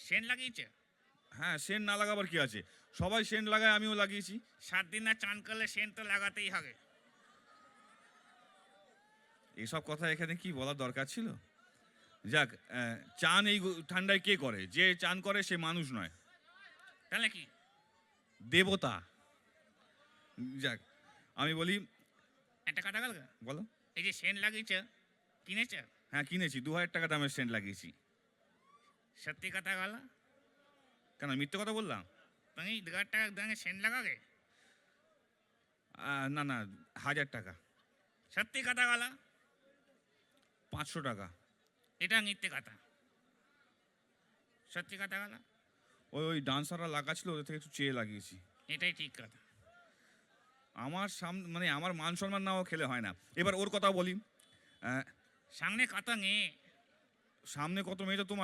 Saint লাগিয়েছে? হ্যাঁ, Saint না লাগাবার কি আছে, সবাই সেন্ট লাগায়, আমিও লাগিয়েছি। 7 দিন না চান করলে সেন্ট তো লাগাতেই হবে। এসব কথা এখানে কি বলার দরকার ছিল? যাক, চান এই ঠান্ডায় কে করে? যে চান করে সে মানুষ নয়, তাহলে কি? দেবতা। যাক, আমি বলি, একটা কথা বল। বলো। এই যে সেন্ট লাগিয়েছে, কিনেছে? হ্যাঁ, কিনেছি, 2000 টাকা দামের সেন্ট লাগিয়েছি। সত্যি কথা বলো। কেন মিথ্যে কথা বললাম? তুমি 2000 টাকা দামে সেন্ট লাগাবে? না না, 1000 টাকা। সত্যি কথা বলো। 500 টাকা। এটা মিথ্যে কথা। সত্যি কথা বলো। ওই ডান্সাররা লাগাচ্ছিল, ওদের থেকে একটু চেয়ে লাগিয়েছি। এটাই ঠিক কথা। আমার সামনে মানে আমার মান সম্মান নাও খেলে হয় না। এবার ওর কথা বলি। সামনে কত মেয়ে? সামনে কত মেয়ে তো তোমার